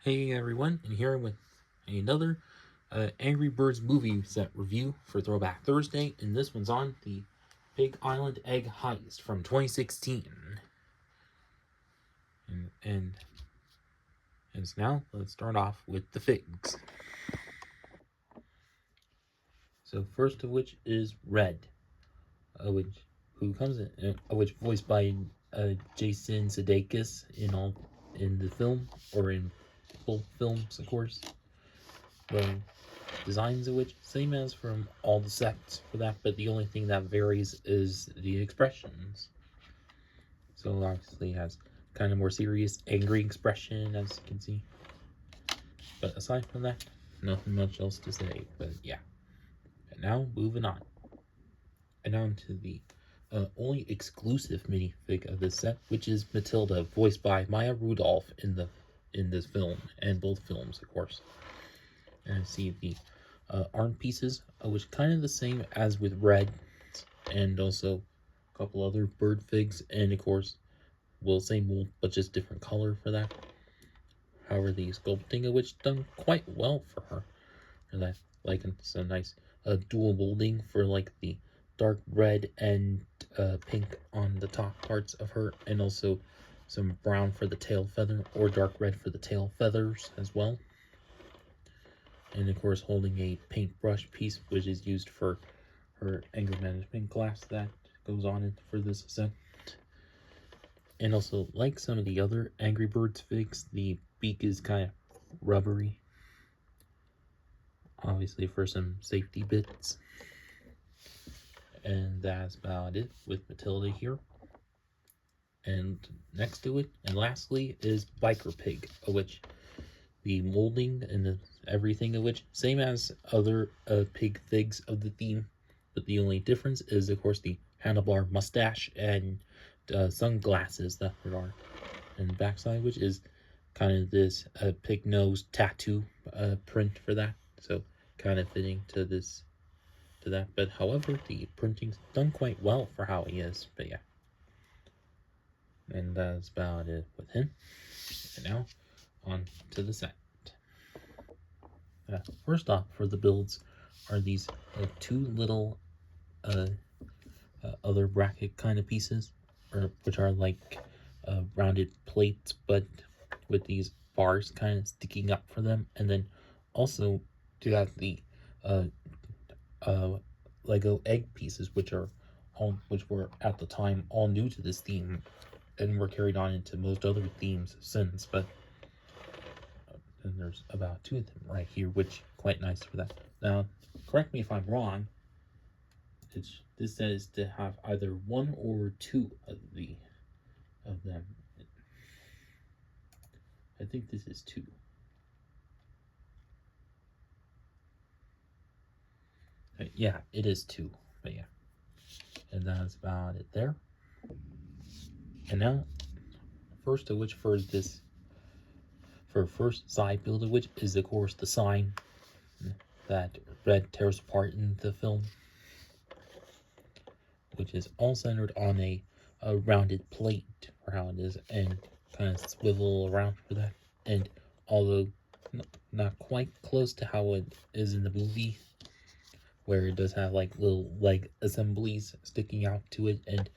Hey everyone, and here with another Angry Birds movie set review for Throwback Thursday, and this one's on the Pig Island Egg Heist from 2016. And so now let's start off with the figs. So first of which is Red, which voiced by Jason Sudeikis in the film, or in both films, of course. The designs of which same as from all the sets for that, but the only thing that varies is the expressions. So obviously it has kind of more serious, angry expression, as you can see. But aside from that, nothing much else to say. But yeah. And now moving on. And on to the only exclusive minifig of this set, which is Matilda, voiced by Maya Rudolph in this film, and both films, of course. And see the arm pieces, which kind of the same as with Red, and also a couple other bird figs, and of course, will same mold, but just different color for that. However, the sculpting of which done quite well for her. And that, like, some nice dual molding for like the dark red and pink on the top parts of her, and also some brown for the tail feather, or dark red for the tail feathers as well. And of course, holding a paintbrush piece, which is used for her anger management class that goes on for this set. And also, like some of the other Angry Birds figs, the beak is kind of rubbery, obviously for some safety bits. And that's about it with Matilda here. And next to it, and lastly, is Biker Pig, of which the molding and everything of which same as other pig figs of the theme, but the only difference is, of course, the handlebar mustache and sunglasses that there are, and the backside, which is kind of this pig nose tattoo print for that, so kind of fitting to that. But however, the printing's done quite well for how he is. But yeah, and that's about it with him. And now on to the set. First off, for the builds are these two little other bracket kind of pieces, which are like rounded plates, but with these bars kind of sticking up for them. And then also you have the Lego egg pieces, which were at the time all new to this theme, and were carried on into most other themes since. But and there's about two of them right here, which quite nice for that. Now, correct me if I'm wrong. This says to have either one or two of them. I think this is two. Yeah, it is two. But yeah, and that's about it there. And now, first of which for first side build of which is of course the sign that Red tears apart in the film, which is all centered on a rounded plate for how it is, and kind of swivel around for that. And although not quite close to how it is in the movie, where it does have like little leg assemblies sticking out to it, and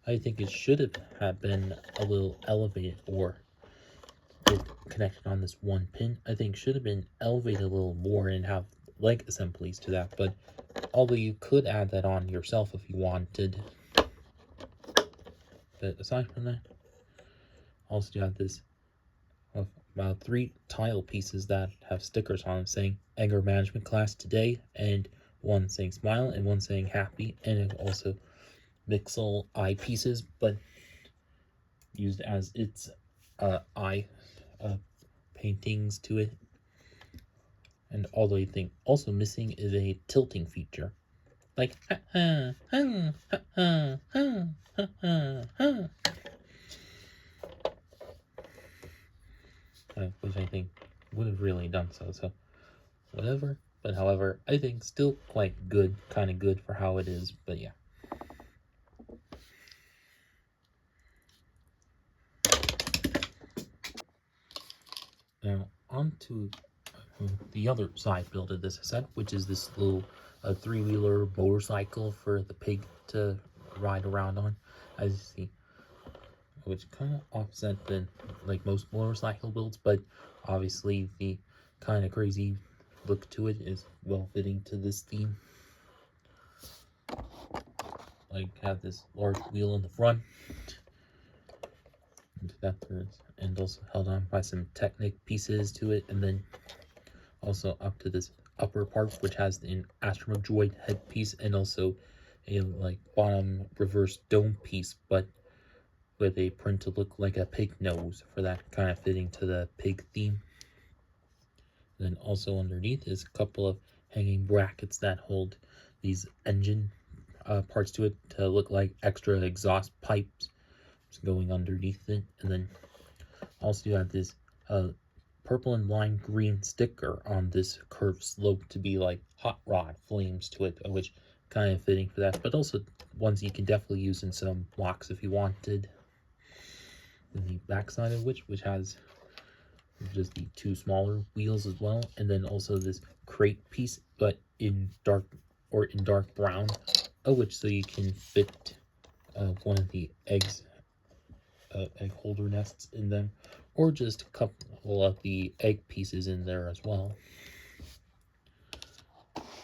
I think it should have been a little elevated, or connected on this one pin. I think should have been elevated a little more and have leg assemblies to that, but although you could add that on yourself if you wanted. But aside from that, also you have this about 3 tile pieces that have stickers on them saying anger management class today, and one saying smile and one saying happy, and also Mixel eye pieces, but used as its eye paintings to it. And although I think also missing is a tilting feature, like which I think would have really done so whatever. But however, I think still quite good, kind of good for how it is. But yeah. Now on to the other side build of this set, which is this little three-wheeler motorcycle for the pig to ride around on, as you see, which kind of offset than like most motorcycle builds, but obviously the kind of crazy look to it is well fitting to this theme. Like have this large wheel in the front, and also held on by some Technic pieces to it, and then also up to this upper part, which has an Astromodroid headpiece and also a like bottom reverse dome piece, but with a print to look like a pig nose for that kind of fitting to the pig theme. Then also underneath is a couple of hanging brackets that hold these engine parts to it to look like extra exhaust pipes going underneath it. And then also you have this purple and lime green sticker on this curved slope to be like hot rod flames to it, which kind of fitting for that, but also ones you can definitely use in some blocks if you wanted. And the back side of which has just the two smaller wheels as well, and then also this crate piece, but in dark brown, which so you can fit one of the egg holder nests in them, or just a couple of the egg pieces in there as well.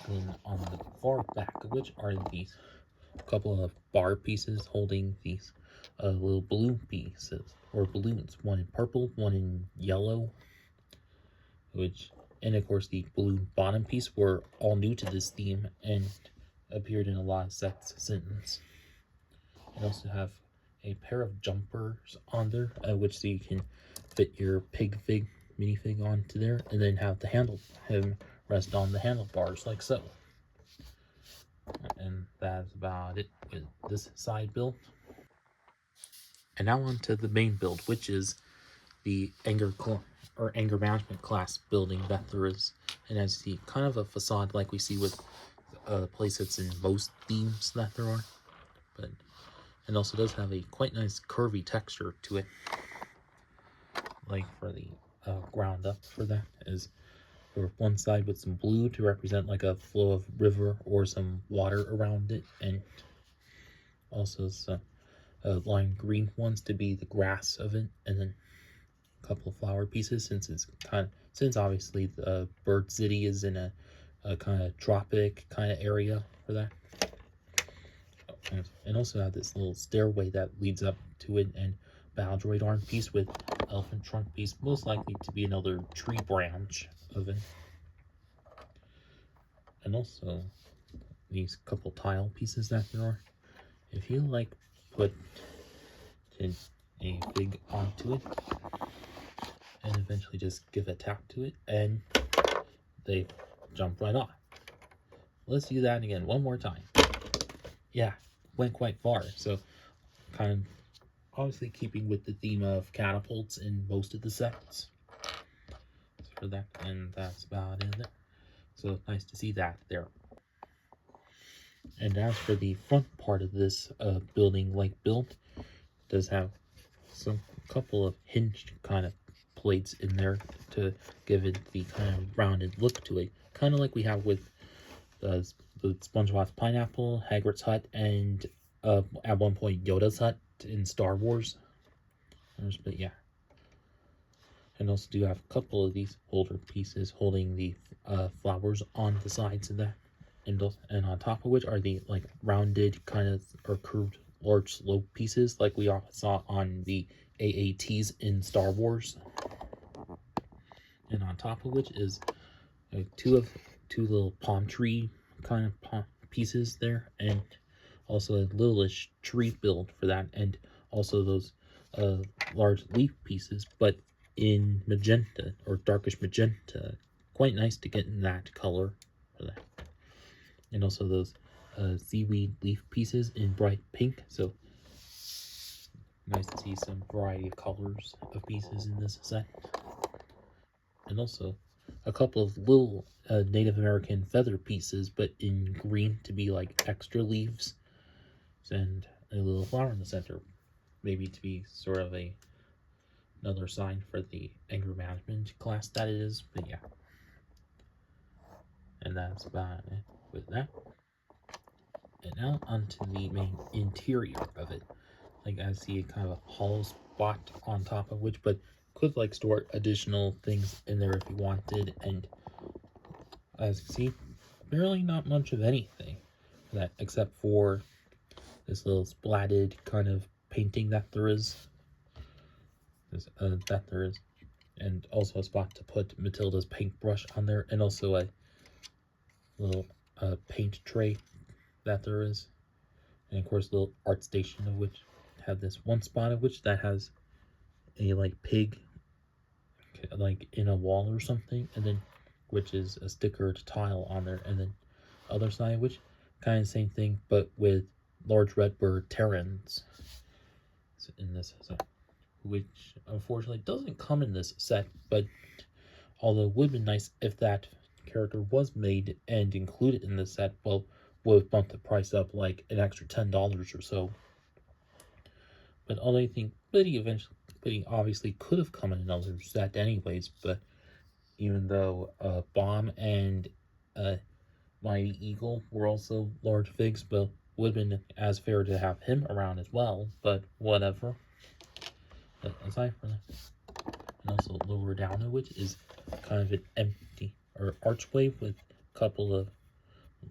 And on the far back of which are these couple of bar pieces holding these little balloon pieces, or balloons, one in purple, one in yellow, and of course the balloon bottom piece were all new to this theme and appeared in a lot of sets since. You also have a pair of jumpers on there, which so you can fit your pig fig minifig onto there, and then have him rest on the handlebars like so. And that's about it with this side build. And now on to the main build, which is the anger management class building that there is, and as the kind of a facade like we see with playsets in most themes that there are, but and also does have a quite nice curvy texture to it. Like for the ground up for that is for one side with some blue to represent like a flow of river or some water around it, and also some lime green ones to be the grass of it, and then a couple of flower pieces since obviously the bird city is in a kind of tropic kind of area for that. And also have this little stairway that leads up to it, and Baldroid arm piece with elephant trunk piece, most likely to be another tree branch of it. And also these couple tile pieces that there are. If you like put a fig onto it and eventually just give a tap to it, and they jump right off. Let's do that again one more time. Yeah, went quite far. So kind of obviously keeping with the theme of catapults in most of the sets for that, and that's about it. So nice to see that there. And as for the front part of this building build, it does have some couple of hinged kind of plates in there to give it the kind of rounded look to it, kind of like we have with the SpongeBob's Pineapple, Hagrid's hut, and at one point Yoda's hut in Star Wars. But yeah, and also do have a couple of these holder pieces holding the flowers on the sides of that, and on top of which are the like rounded kind of or curved large slope pieces like we saw on the AATs in Star Wars. And on top of which is two little palm tree kind of pieces there, and also a little-ish tree build for that, and also those large leaf pieces, but in magenta or darkish magenta. Quite nice to get in that color for that. And also those seaweed leaf pieces in bright pink, so nice to see some variety of colors of pieces in this set. And also a couple of little Native American feather pieces, but in green to be like extra leaves, and a little flower in the center, maybe to be sort of a another sign for the anger management class that it is. But yeah, and that's about it with that. And now onto the main interior of it. Like I see kind of a hollow spot on top of which, but could like store additional things in there if you wanted. And as you see, barely not much of anything that except for this little splatted kind of painting that there is. And also a spot to put Matilda's paintbrush on there, and also a little paint tray that there is, and of course, the little art station of which have this one spot of which that has a like pig, like in a wall or something, and then which is a stickered tile on there, and then other side which kind of same thing but with large redbird Terrans in this set, which unfortunately doesn't come in this set, but although it would have been nice if that character was made and included in the set, well, would have bumped the price up like an extra $10 or so. But although I think Biddy obviously could have come in another set anyways, but even though Bomb and Mighty Eagle were also large figs, but would have been as fair to have him around as well, but whatever. But aside from that, and also lower down of which is kind of an empty or archway with a couple of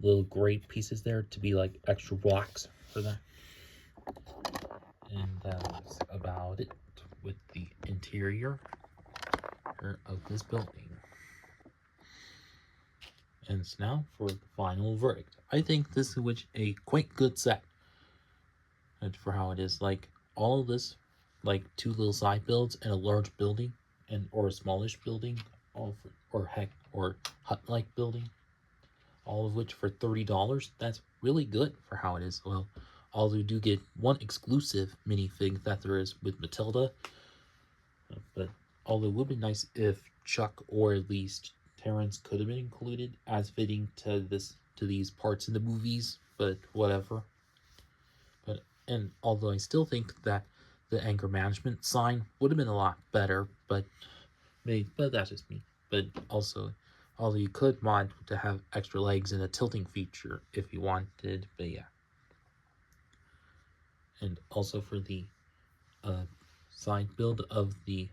little gray pieces there to be like extra blocks for that. And that's about it with the interior of this building. And so now for the final verdict. I think this is which a quite good set. And for how it is, like all of this, like 2 little side builds and a large building, and or a smallish building, or hut-like building, all of which for $30. That's really good for how it is. Well, although you do get one exclusive minifig that there is with Matilda, but although it would be nice if Chuck or at least Terrence could have been included as fitting to these parts in the movies, but whatever. And although I still think that the anger management sign would have been a lot better, but that's just me. But also, although you could mod to have extra legs and a tilting feature if you wanted, but yeah. And also for the side build of the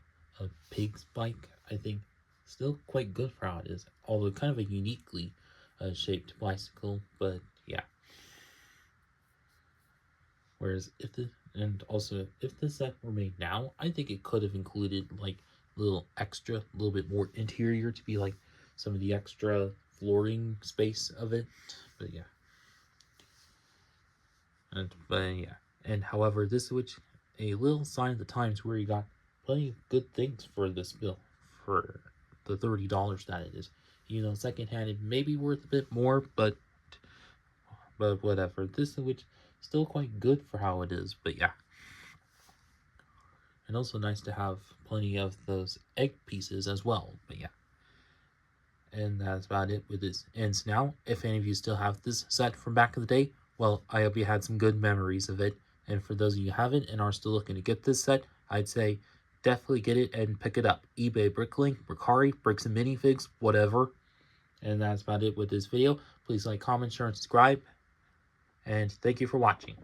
pig's bike, I think still quite good for how it is, although kind of a uniquely shaped bicycle, but yeah. Whereas if this set were made now, I think it could have included like a little bit more interior to be like some of the extra flooring space of it, but yeah. And however, this is a little sign of the times where you got plenty of good things for this bill for the $30 that it is. You know, secondhand it may be worth a bit more, but whatever. This is still quite good for how it is, but yeah. And also nice to have plenty of those egg pieces as well, but yeah. And that's about it with this. And so now, if any of you still have this set from back in the day, well, I hope you had some good memories of it. And for those of you who haven't and are still looking to get this set, I'd say definitely get it and pick it up. eBay, Bricklink, Mercari, Bricks and Minifigs, whatever. And that's about it with this video. Please like, comment, share, and subscribe. And thank you for watching.